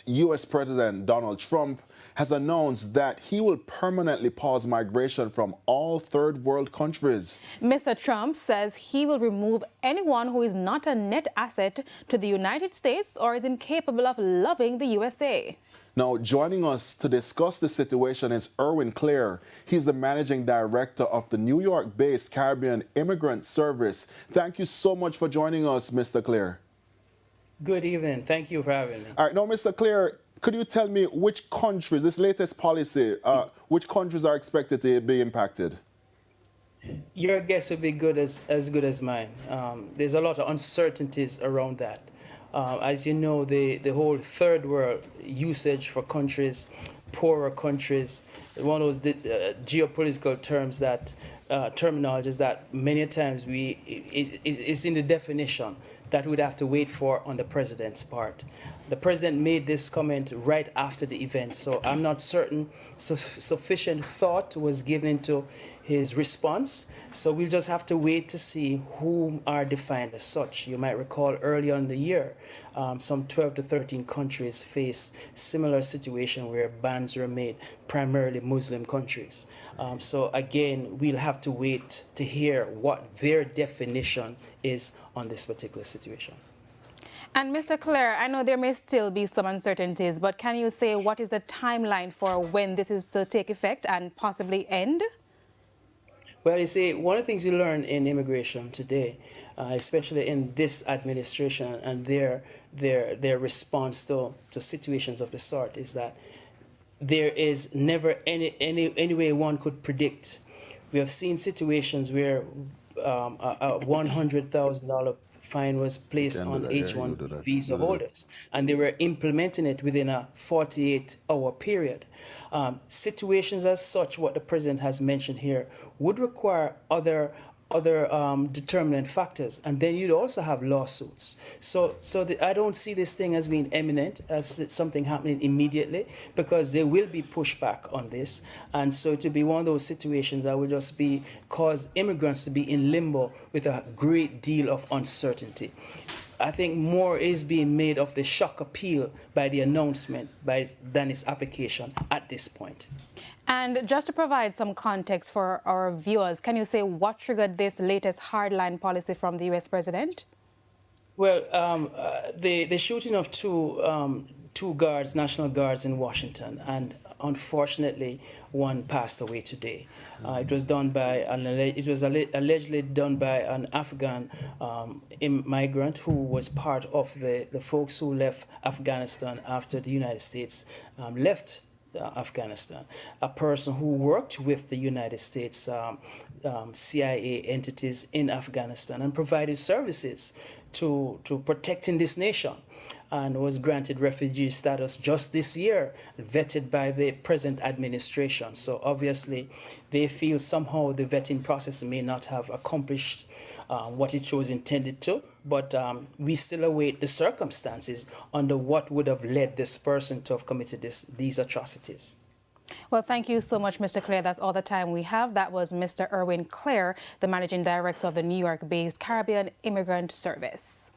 U.S. President Donald Trump has announced that he will permanently pause migration from all third world countries. Mr. Trump says he will remove anyone who is not a net asset to the United States or is incapable of loving the USA. Now, joining us to discuss the situation is Erwin Clare. He's the managing director of the New York-based Caribbean Immigrant Service. Thank you so much for joining us, Mr. Clare. Good evening. Thank you for having me. All right, now, Mr. Clare, could you tell me which countries, this latest policy, which countries are expected to be impacted? Your guess would be good as mine. There's a lot of uncertainties around that. As you know, the whole third world usage for countries, poorer countries, one of those geopolitical terms that terminologies that many times it's in the definition that we'd have to wait for on the president's part. The president made this comment right after the event, so I'm not certain sufficient thought was given into his response. So we'll just have to wait to see who are defined as such. You might recall earlier in the year, some 12 to 13 countries faced similar situation where bans were made, primarily Muslim countries. So again, we'll have to wait to hear what their definition is on this particular situation. And Mr. Clare, I know there may still be some uncertainties, but can you say what is the timeline for when this is to take effect and possibly end? Well, you see, one of the things you learn in immigration today, especially in this administration and their response to situations of the sort, is that there is never any way one could predict. We have seen situations where a $100,000 fine was placed on H-1 visa holders, and they were implementing it within a 48-hour period. Situations as such, what the president has mentioned here, would require other determinant factors, and then you'd also have lawsuits. So I don't see this thing as being imminent, as something happening immediately, because there will be pushback on this, and so to be one of those situations that will just cause immigrants to be in limbo with a great deal of uncertainty. I think more is being made of the shock appeal by the announcement than its application at this point. And just to provide some context for our viewers, can you say what triggered this latest hardline policy from the U.S. president? Well, the shooting of two guards, National Guards in Washington, and unfortunately, one passed away today. It was allegedly done by an Afghan immigrant who was part of the folks who left Afghanistan after the United States left Afghanistan, a person who worked with the United States CIA entities in Afghanistan and provided services to protecting this nation, and was granted refugee status just this year, vetted by the present administration. So obviously they feel somehow the vetting process may not have accomplished what it was intended to, but we still await the circumstances under what would have led this person to have committed these atrocities. Well, thank you so much, Mr. Clare. That's all the time we have. That was Mr. Erwin Clare, the Managing Director of the New York-based Caribbean Immigrant Service.